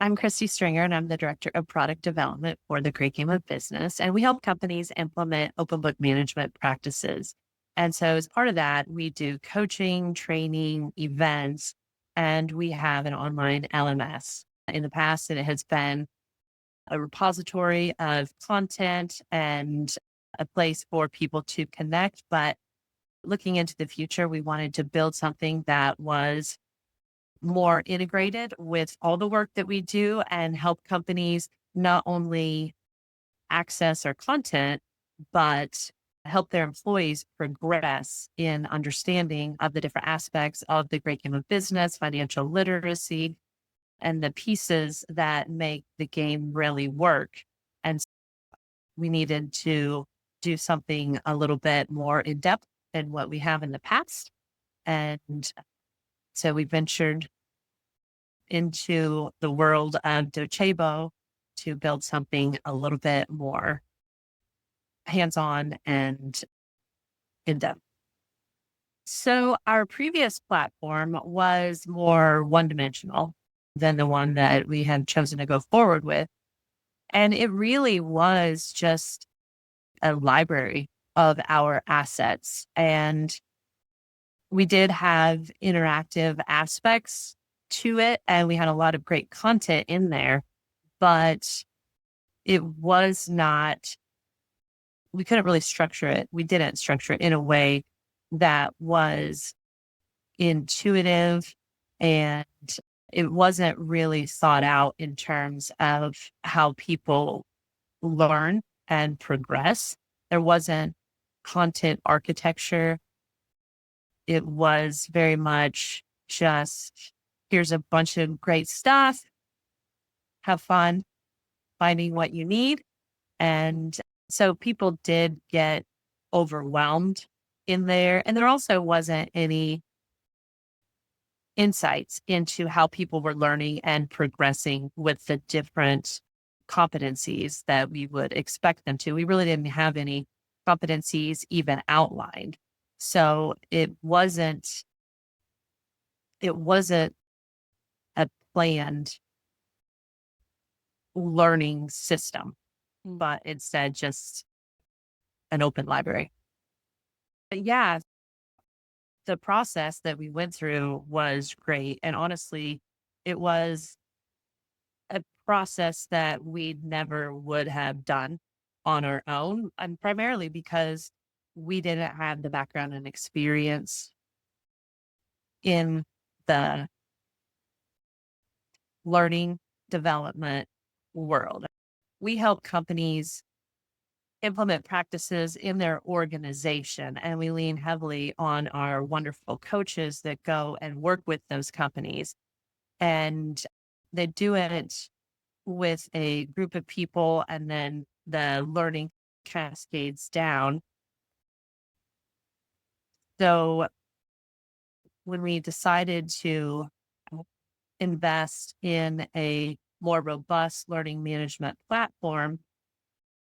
I'm Christie Stringer, and I'm the Director of Product Development for the Great Game of Business. And we help companies implement open book management practices. And so, as part of that, we do coaching, training, events, and we have an online LMS. In the past, it has been a repository of content and a place for people to connect. But looking into the future, we wanted to build something that was more integrated with all the work that we do and help companies not only access our content, but help their employees progress in understanding of the different aspects of the great game of business, financial literacy, and the pieces that make the game really work. And we needed to do something a little bit more in depth than what we have in the past. And so we ventured into the world of Docebo to build something a little bit more hands-on and in-depth. So our previous platform was more one-dimensional than the one that we had chosen to go forward with. And it really was just a library of our assets. And we did have interactive aspects to it, and we had a lot of great content in there, but it was not, we couldn't really structure it. We didn't structure it in a way that was intuitive, and it wasn't really thought out in terms of how people learn and progress. There wasn't content architecture. It was very much just, here's a bunch of great stuff. Have fun finding what you need. And so people did get overwhelmed in there. And there also wasn't any insights into how people were learning and progressing with the different competencies that we would expect them to. We really didn't have any competencies even outlined. So it wasn't a planned learning system, but instead just an open library. But yeah, the process that we went through was great. And honestly, it was a process that we never would have done on our own. And primarily because we didn't have the background and experience in the learning development world. We help companies implement practices in their organization, and we lean heavily on our wonderful coaches that go and work with those companies. And they do it with a group of people, and then the learning cascades down. So when we decided to invest in a more robust learning management platform,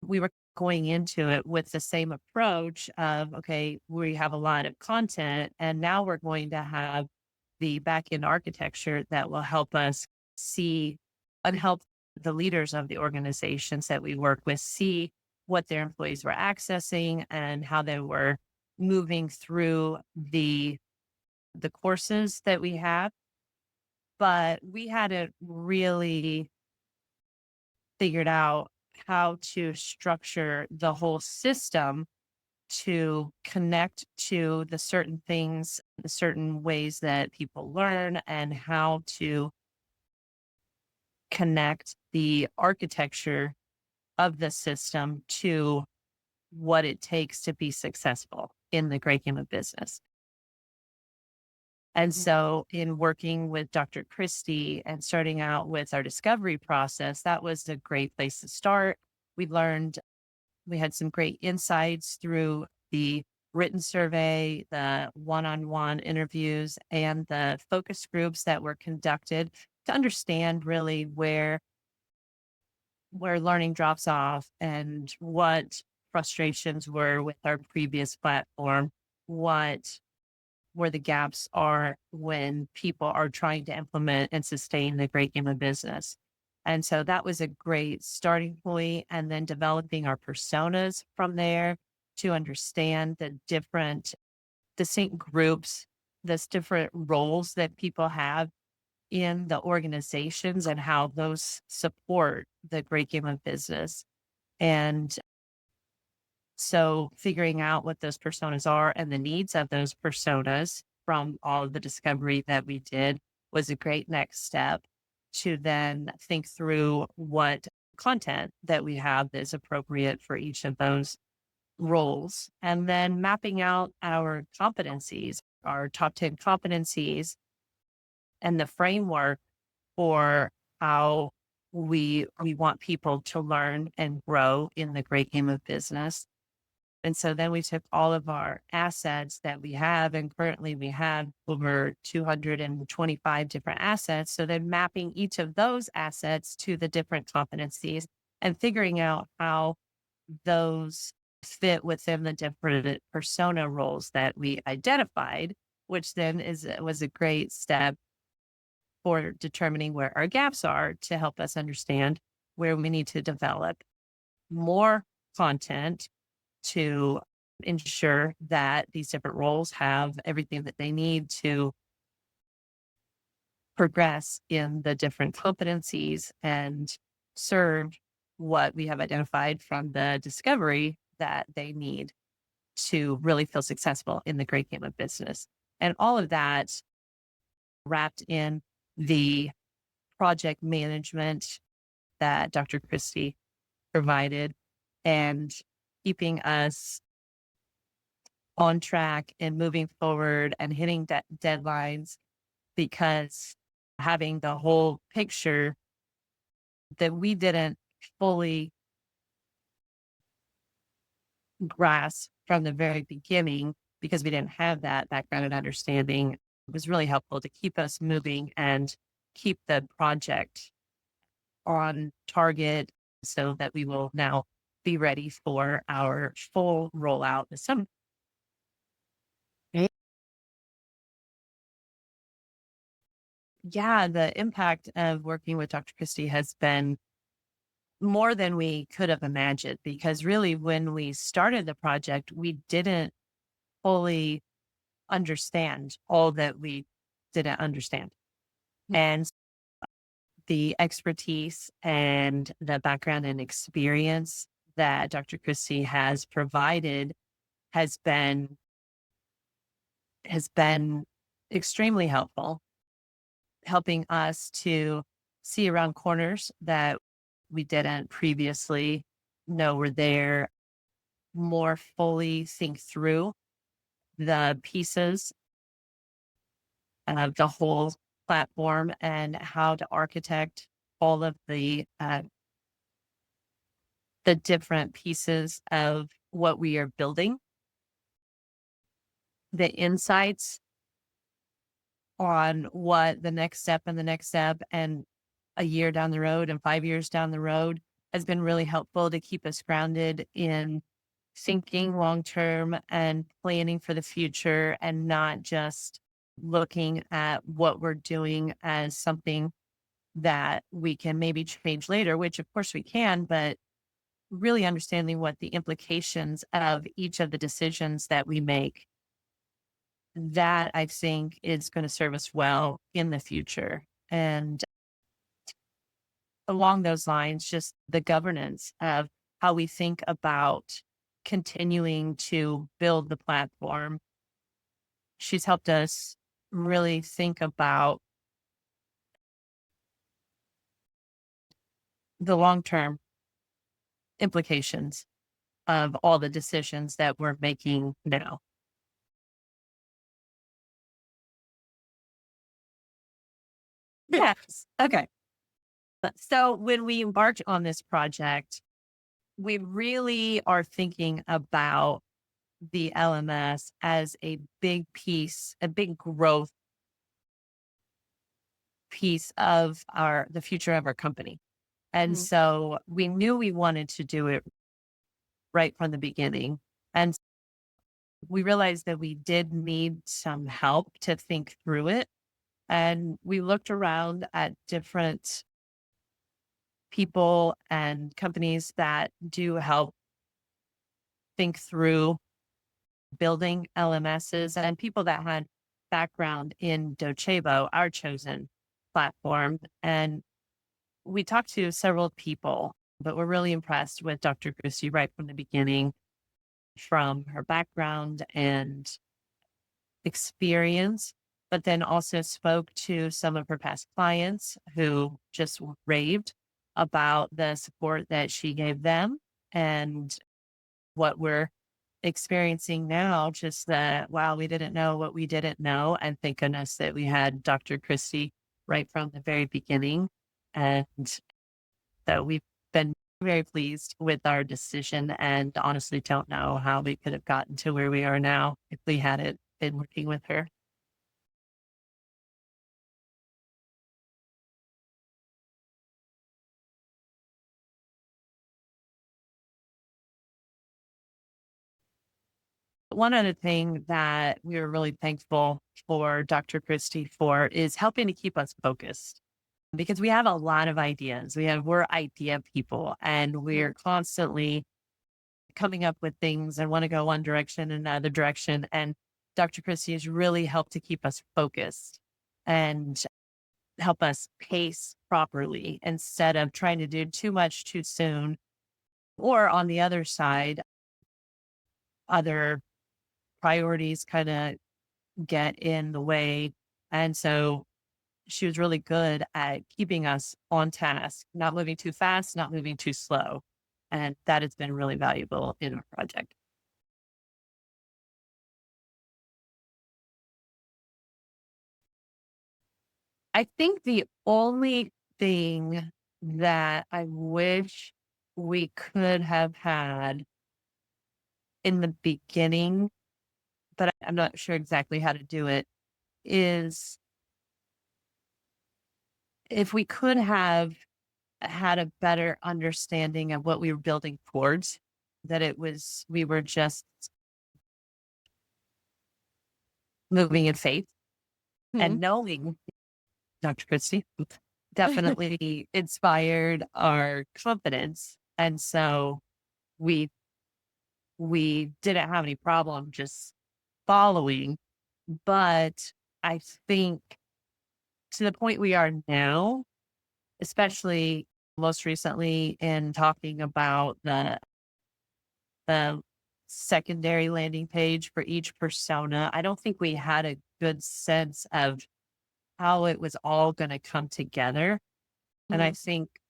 we were going into it with the same approach of, okay, we have a lot of content, and now we're going to have the backend architecture that will help us see and help the leaders of the organizations that we work with see what their employees were accessing and how they were moving through the courses that we have. But we hadn't really figured out how to structure the whole system to connect to the certain things, the certain ways that people learn, and how to connect the architecture of the system to what it takes to be successful in the great game of business. And so, in working with Dr. Christie and starting out with our discovery process, that was a great place to start. We had some great insights through the written survey, the one-on-one interviews, and the focus groups that were conducted to understand really where learning drops off and what frustrations were with our previous platform, what where the gaps are when people are trying to implement and sustain the great game of business. And so that was a great starting point, and then developing our personas from there to understand the different distinct groups, this different roles that people have in the organizations and how those support the great game of business. And so figuring out what those personas are and the needs of those personas from all of the discovery that we did was a great next step to then think through what content that we have that's appropriate for each of those roles. And then mapping out our competencies, our top 10 competencies, and the framework for how we want people to learn and grow in the great game of business. And so then we took all of our assets that we have, and currently we have over 225 different assets. So then mapping each of those assets to the different competencies and figuring out how those fit within the different persona roles that we identified, which then was a great step for determining where our gaps are to help us understand where we need to develop more content to ensure that these different roles have everything that they need to progress in the different competencies and serve what we have identified from the discovery that they need to really feel successful in the great game of business. And all of that wrapped in the project management that Dr. Christie provided and keeping us on track and moving forward and hitting deadlines, because having the whole picture that we didn't fully grasp from the very beginning because we didn't have that background and understanding was really helpful to keep us moving and keep the project on target so that we will now be ready for our full rollout this summer. Yeah, the impact of working with Dr. Christie has been more than we could have imagined, because really when we started the project, we didn't fully understand all that we didn't understand. And the expertise and the background and experience that Dr. Christie has provided has been has been extremely helpful, helping us to see around corners that we didn't previously know were there, more fully think through the pieces of the whole platform and how to architect all of the different pieces of what we are building, the insights on what the next step and the next step and a year down the road and 5 years down the road has been really helpful to keep us grounded in thinking long term and planning for the future, and not just looking at what we're doing as something that we can maybe change later, which of course we can, but really understanding what the implications of each of the decisions that we make, that I think is going to serve us well in the future. And along those lines, just the governance of how we think about continuing to build the platform. She's helped us really think about the long-term implications of all the decisions that we're making now. Yes. Okay. So when we embarked on this project, we really are thinking about the LMS as a big piece, a big growth piece of the future of our company. And so we knew we wanted to do it right from the beginning. And we realized that we did need some help to think through it. And we looked around at different people and companies that do help think through building LMSs and people that had background in Docebo, our chosen platform. And we talked to several people, but we're really impressed with Dr. Christie right from the beginning, from her background and experience, but then also spoke to some of her past clients who just raved about the support that she gave them and what we're experiencing now. Just that, wow, we didn't know what we didn't know. And thank goodness that we had Dr. Christie right from the very beginning. And that we've been very pleased with our decision and honestly don't know how we could have gotten to where we are now if we hadn't been working with her. One other thing that we were really thankful for Dr. Christie for is helping to keep us focused because we have a lot of ideas. We're idea people and we're constantly coming up with things and want to go one direction and another direction. And Dr. Christie has really helped to keep us focused and help us pace properly instead of trying to do too much too soon. Or on the other side, other priorities kind of get in the way. And so she was really good at keeping us on task, not moving too fast, not moving too slow. And that has been really valuable in our project. I think the only thing that I wish we could have had in the beginning, but I'm not sure exactly how to do it, is if we could have had a better understanding of what we were building towards, that we were just moving in faith Mhm. and knowing Dr. Christie definitely inspired our confidence. And so we we didn't have any problem just following. But I think to the point we are now, especially most recently in talking about the secondary landing page for each persona, I don't think we had a good sense of how it was all going to come together. And I Mhm. think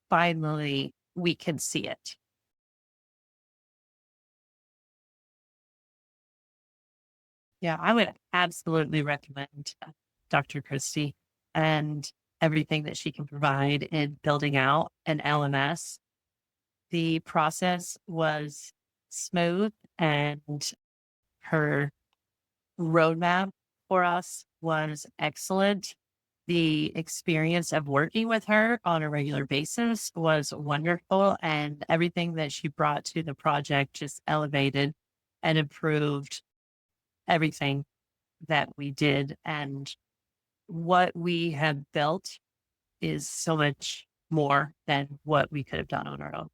finally we can see it. Yeah, I would absolutely recommend Dr. Christie and everything that she can provide in building out an LMS. The process was smooth and her roadmap for us was excellent. The experience of working with her on a regular basis was wonderful, and everything that she brought to the project just elevated and improved everything that we did. And what we have built is so much more than what we could have done on our own.